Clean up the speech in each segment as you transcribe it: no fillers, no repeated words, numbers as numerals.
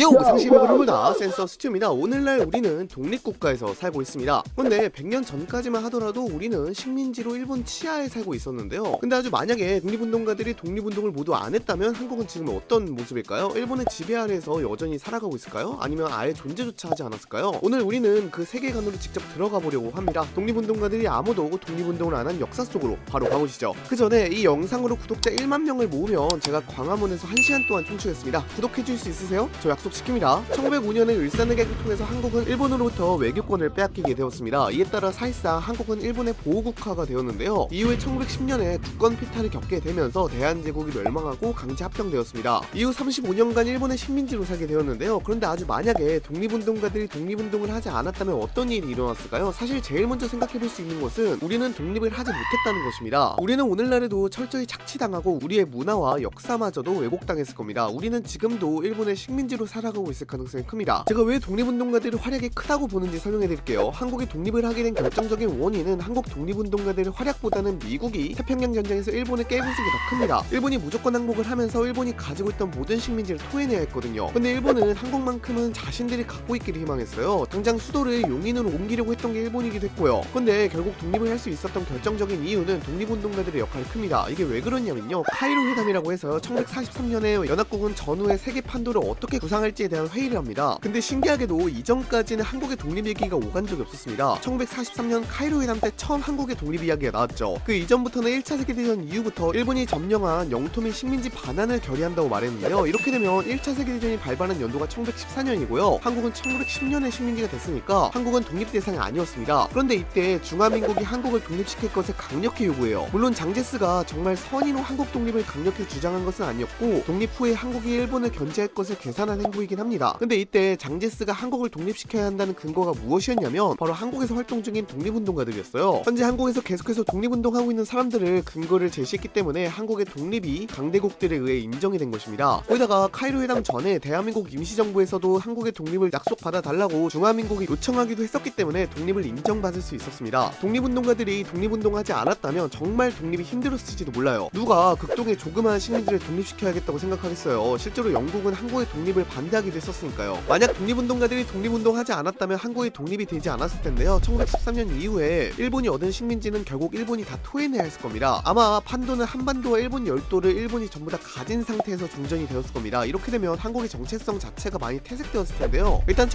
상식의 흐름을다 센서 스튜입니다. 오늘날 우리는 독립국가에서 살고 있습니다. 근데 100년 전까지만 하더라도 우리는 식민지로 일본 치하에 살고 있었는데요. 근데 아주 만약에 독립운동가들이 독립운동을 모두 안 했다면 한국은 지금 어떤 모습일까요? 일본의 지배 아래에서 여전히 살아가고 있을까요? 아니면 아예 존재조차 하지 않았을까요? 오늘 우리는 그 세계관으로 직접 들어가 보려고 합니다. 독립운동가들이 아무도 독립운동을 안 한 역사 속으로 바로 가보시죠. 그 전에 이 영상으로 구독자 1만 명을 모으면 제가 광화문에서 1시간 동안 춤추겠습니다. 구독해줄 수 있으세요? 저 약속시킵니다. 1905년에 을사늑약을 통해서 한국은 일본으로부터 외교권을 빼앗기게 되었습니다. 이에 따라 사실상 한국은 일본의 보호국가가 되었는데요. 이후에 1910년에 국권 피탈을 겪게 되면서 대한제국이 멸망하고 강제 합병되었습니다. 이후 35년간 일본의 식민지로 살게 되었는데요. 그런데 아주 만약에 독립운동가들이 독립운동을 하지 않았다면 어떤 일이 일어났을까요? 사실 제일 먼저 생각해볼 수 있는 것은 우리는 독립을 하지 못했다는 것입니다. 우리는 오늘날에도 철저히 착취당하고 우리의 문화와 역사마저도 왜곡당했을 겁니다. 우리는 지금도 일본의 식민지로 살아가고 있을 가능성이 큽니다. 제가 왜 독립운동가들의 활약이 크다고 보는지 설명해드릴게요. 한국이 독립을 하게 된 결정적인 원인은 한국 독립운동가들의 활약보다는 미국이 태평양 전쟁에서 일본을 깨부수기 더 큽니다. 일본이 무조건 항복을 하면서 일본이 가지고 있던 모든 식민지를 토해내야 했거든요. 근데 일본은 한국만큼은 자신들이 갖고 있기를 희망했어요. 당장 수도를 용인으로 옮기려고 했던 게 일본이기도 했고요. 근데 결국 독립을 할 수 있었던 결정적인 이유는 독립운동가들의 역할이 큽니다. 이게 왜 그러냐면요, 카이로 회담이라고 해서 1943년에 연합국은 전후의 세계 판도를 어떻게 구상할지에 대한 회의를 합니다. 근데 신기하게도 이전까지는 한국의 독립 얘기가 오간 적이 없었습니다. 1943년 카이로 회담 때 처음 한국의 독립 이야기가 나왔죠. 그 이전부터는 1차 세계대전 이후부터 일본이 점령한 영토 및 식민지 반환을 결의한다고 말했는데요. 이렇게 되면 1차 세계대전이 발발한 연도가 1914년이고요. 한국은 1910년에 식민지가 됐으니까 한국은 독립 대상이 아니었습니다. 그런데 이때 중화민국이 한국을 독립시킬 것을 강력히 요구해요. 물론 장제스가 정말 선의로 한국 독립을 강력히 주장한 것은 아니었고 독립 후에 한국이 일본을 견제할 것을 계산한 행보이긴 합니다. 근데 이때 장제스가 한국을 독립시켜야 한다는 근거가 무엇이었냐면 바로 한국에서 활동 중인 독립운동가들이었어요. 현재 한국에서 계속해서 독립운동하고 있는 사람들을 근거를 제시했기 때문에 한국의 독립이 강대국들에 의해 인정이 된 것입니다. 거기다가 카이로 회담 전에 대한민국 임시정부에서도 한국의 독립을 약속받아 달라고 중화민국이 요청하기도 했었기 때문에 독립을 인정받을 수 있었습니다. 독립운동가들이 독립운동하지 않았다면 정말 독립이 힘들었을지도 몰라요. 누가 극동의 조그마한 식민지를 독립시켜야겠다고 생각하겠어요. 실제로 영국은 한국의 독립을 반대하기도 했었으니까요. 만약 독립운동가들이 독립운동하지 않았다면 한국의 독립이 되지 않았을 텐데요. 1913년 이후에 일본이 얻은 식민지는 결국 일본이 다 토해내야 했을 겁니다. 아마 판도는 한반도와 일본 열도를 일본이 전부 다 가진 상태에서 종전이 되었을 겁니다. 이렇게 되면 한국의 정체성 자체가 많이 퇴색되었을 텐데요. 일단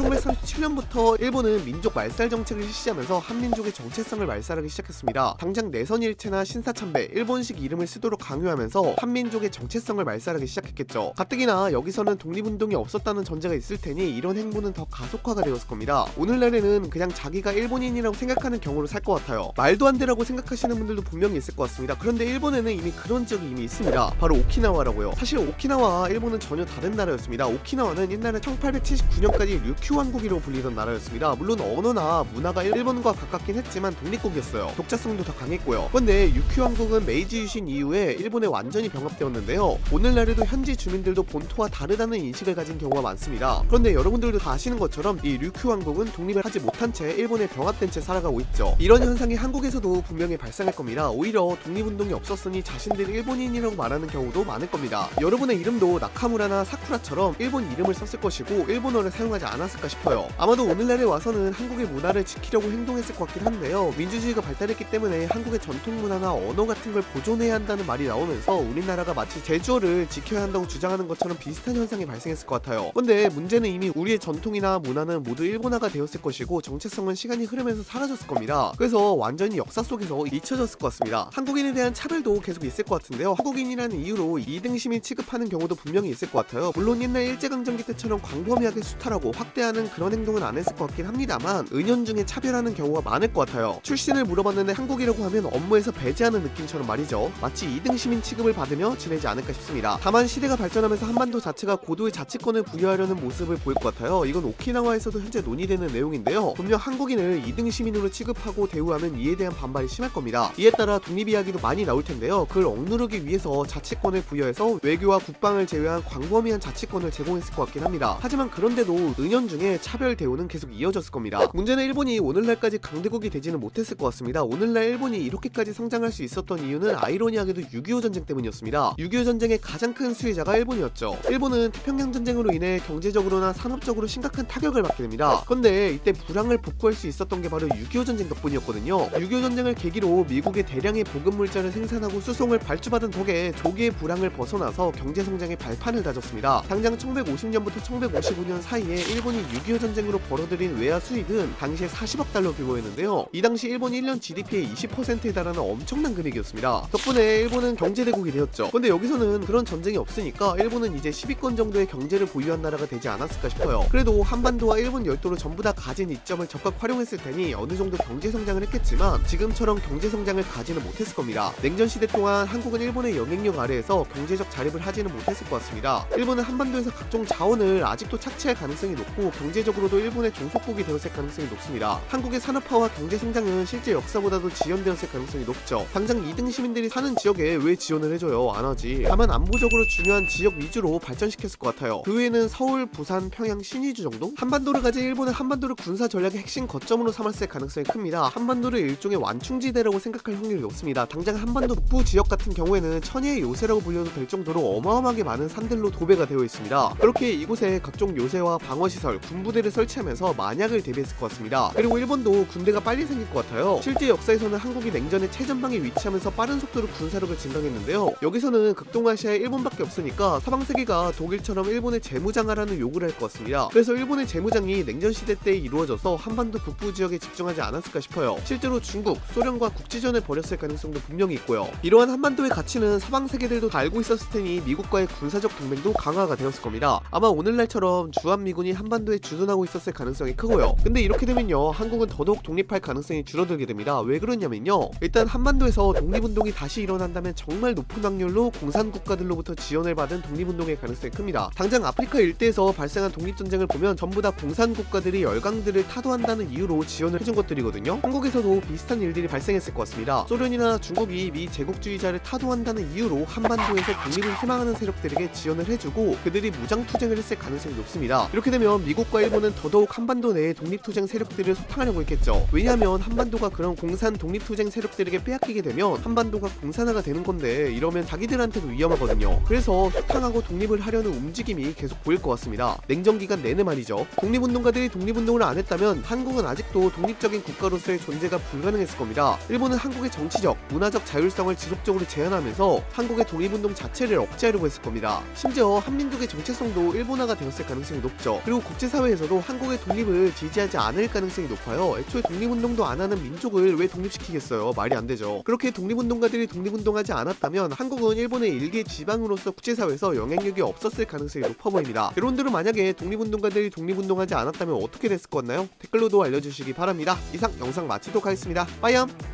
1937년부터 일본은 민족 말살 정책을 실시하면서 한민족의 정체성을 말살하기 시작했습니다. 당장 내선일체나 신사참배, 일본식 이름을 쓰도록 강요하면서 한민족의 정체성을 말살하기 시작했겠죠. 가뜩이나 여기서는 독립운동이 없었다는 전제가 있을 테니 이런 행보는 더 가속화가 되었을 겁니다. 오늘날에는 그냥 자기가 일본인이라고 생각하는 경우로 살 것 같아요. 말도 안 되라고 생각하시는 분들도 분명히 있을 것 같습니다. 그런데 일본에는 이미 그런 지역이 이미 있습니다. 바로 오키나와라고요. 사실 오키나와와 일본은 전혀 다른 나라였습니다. 오키나와는 옛날에 1879년까지 류큐 왕국이라고 불리던 나라였습니다. 물론 언어나 문화가 일본과 가깝긴 했지만 독립국이었어요. 독자성도 더 강했고요. 그런데 류큐 왕국은 메이지 유신 이후에 일본에 완전히 병합되었는데요. 오늘날에도 현지 주민들도 본토와 다르다는 인식을 가진 경우가 많습니다. 그런데 여러분들도 다 아시는 것처럼 이 류큐 왕국은 독립을 하지 못한 채 일본에 병합된 채 살아가고 있죠. 이런 현상이 한국에서도 분명히 발생할 겁니다. 오히려 독립운동이 없었으니 자신들이 일본인이라고 말하는 경우도 많을 겁니다. 여러분의 이름도 나카무라나 사쿠라처럼 일본 이름을 썼을 것이고 일본어를 사용하지 않았을까 싶어요. 아마도 오늘날에 와서는 한국의 문화를 지키려고 행동했을 것 같긴 한데요. 민주주의가 발달했기 때문에 한국의 전통 문화나 언어 같은 걸 보존해야 한다는 말이 나오면서 우리나라가 마치 제주어를 지켜야 한다고 주장하는 것처럼 비슷한 현상이 발생했을 것 같아요. 근데 문제는 이미 우리의 전통이나 문화는 모두 일본화가 되었을 것이고 정체성은 시간이 흐르면서 사라졌을 겁니다. 그래서 완전히 역사 속에서 잊혀졌을 것 같습니다. 한국인에 대한 차별도 계속 있을 것 같은데요. 한국인이라는 이유로 2등 시민 취급하는 경우도 분명히 있을 것 같아요. 물론 옛날 일제강점기 때처럼 광범위하게 수탈하고 확대하는 그런 행동은 안 했을 것 같긴 합니다만 은연중에 차별하는 경우가 많을 것 같아요. 출신을 물어봤는데 한국이라고 하면 업무에서 배제하는 느낌처럼 말이죠. 마치 2등 시민 취급을 받으며 지내지 않을까 싶습니다. 다만 시대가 발전하면서 한반도 자체가 고도의 자치권을 부여하려는 모습을 보일 것 같아요. 이건 오키나와에서도 현재 논의되는 내용인데요. 분명 한국인을 2등 시민으로 취급하고 대우하면 이에 대한 반발이 심할 겁니다. 이에 따라 독립 이야기도 많이 나올 텐데요. 그걸 억누르기 위해서 자치권을 부여해서 외교와 국방을 제외한 광범위한 자치권을 제공했을 것 같긴 합니다. 하지만 그런데도 은연중에 차별 대우는 계속 이어졌을 겁니다. 문제는 일본이 오늘날까지 강대국이 되지는 못했을 것 같습니다. 오늘날 일본이 이렇게까지 성장할 수 있었던 이유는 아이러니하게도 6.25 전쟁 때문이었습니다. 6.25 전쟁의 가장 큰 수혜자가 일본이었죠. 일본은 태평양 전쟁으로 인해 경제적으로나 산업적으로 심각한 타격을 받게 됩니다. 그런데 이때 불황을 복구할 수 있었던 게 바로 6.25 전쟁 덕분이었거든요. 6.25 전쟁을 계기로 미국의 대량의 보급 물자를 생산하고 수송을 발주받은 덕에 조기의 불황을 벗어나서 경제성장의 발판을 다졌습니다. 당장 1950년부터 1955년 사이에 일본이 6.25 전쟁으로 벌어들인 외화 수입은 당시에 40억 달러 규모였는데요. 이 당시 일본 1년 GDP의 20%에 달하는 엄청난 금액이었습니다. 덕분에 일본은 경제대국이 되었죠. 근데 여기서는 그런 전쟁이 없으니까 일본은 이제 10위권 정도의 경제를 보유한 나라가 되지 않았을까 싶어요. 그래도 한반도와 일본 열도를 전부 다 가진 이점을 적극 활용했을 테니 어느 정도 경제 성장을 했겠지만 지금처럼 경제 성장을 가지는 못했을 겁니다. 냉전 시대 동안 한국은 일본의 영향력 아래에서 경제적 자립을 하지는 못했을 것 같습니다. 일본은 한반도에서 각종 자원을 아직도 착취할 가능성이 높고 경제적으로도 일본의 종속국이 되었을 가능성이 높습니다. 한국의 산업화와 경제 성장은 실제 역사보다도 지연되었을 가능성이 높죠. 당장 2등 시민들이 사는 지역에 왜 지원을 해줘요? 안 하지. 다만 안보적으로 중요한 지역 위주로 발전시켰을 것 같아요. 그 외에는 서울, 부산, 평양, 신의주 정도? 한반도를 가진 일본은 한반도를 군사 전략의 핵심 거점으로 삼았을 가능성이 큽니다. 한반도를 일종의 완충지대라고 생각할 확률이 높습니다. 당장 한반도 북부 지역 같은 경우에는 천혜의 요새라고 불려도 될 정도로 어마어마하게 많은 산들로 도배가 되어 있습니다. 그렇게 이곳에 각종 요새와 방어시설, 군부대를 설치하면서 만약을 대비했을 것 같습니다. 그리고 일본도 군대가 빨리 생길 것 같아요. 실제 역사에서는 한국이 냉전의 최전방에 위치하면서 빠른 속도로 군사력을 증강했는데요. 여기서는 극동아시아에 일본밖에 없으니까 서방세계가 독일처럼 일본의 재무장하라는 요구를 할 것 같습니다. 그래서 일본의 재무장이 냉전시대 때 이루어져서 한반도 북부 지역에 집중하지 않았을까 싶어요. 실제로 중국, 소련과 국지전을 벌였을 가능성도 분명히 있고요. 이러한 한반도의 가치는 서방세계들도 다 알고 있었을 테니 미국과의 군사적 동맹도 강화가 되었을 겁니다. 아마 오늘날처럼 주한미군이 한반도에 주둔하고 있었을 가능성이 크고요. 근데 이렇게 되면요, 한국은 더더욱 독립할 가능성이 줄어들게 됩니다. 왜 그러냐면요, 일단 한반도에서 독립운동이 다시 일어난다면 정말 높은 확률로 공산국가들로부터 지원을 받은 독립운동의 가능성이 큽니다. 당장 아프리카 일대에서 발생한 독립전쟁을 보면 전부 다 공산국가들이 열강들을 타도한다는 이유로 지원을 해준 것들이거든요. 한국에서도 비슷한 일들이 발생했을 것 같습니다. 소련이나 중국이 미 제국주의자를 타도한다는 이유로 한반도에서 독립을 희망하는 세력들에게 지원을 해주고 그들이 무장투쟁을 했을 가능성이 높습니다. 이렇게 되면 미국과 일본은 더더욱 한반도 내의 독립투쟁 세력들을 소탕하려고 했겠죠. 왜냐하면 한반도가 그런 공산 독립투쟁 세력들에게 빼앗기게 되면 한반도가 공산화가 되는 건데, 이러면 자기들한테도 위험하거든요. 그래서 소탕하고 독립을 하려는 움직임이 계속 보일 것 같습니다. 냉전기간 내내 말이죠. 독립운동가들이 독립운동을 안 했다면 한국은 아직도 독립적인 국가로서의 존재가 불가능했을 겁니다. 일본은 한국의 정치적, 문화적 자율성을 지속적으로 제한하면서 한국의 독립운동 자체를 억제하려고 했을 겁니다. 심지어 한민족의 정체성도 일본화가 되었을 가능성이 높죠. 그리고 국제사회에서도 한국의 독립을 지지하지 않을 가능성이 높아요. 애초에 독립운동도 안 하는 민족을 왜 독립시키겠어요? 말이 안 되죠. 그렇게 독립운동가들이 독립운동하지 않았다면 한국은 일본의 일개 지방으로서 국제사회에서 영향력이 없었을 가능성이 높아 보입니다. 여러분들은 만약에 독립운동가들이 독립운동하지 않았다면 어떻게 됐을 것 같나요? 댓글로도 알려주시기 바랍니다. 이상 영상 마치도록 하겠습니다. 빠이염!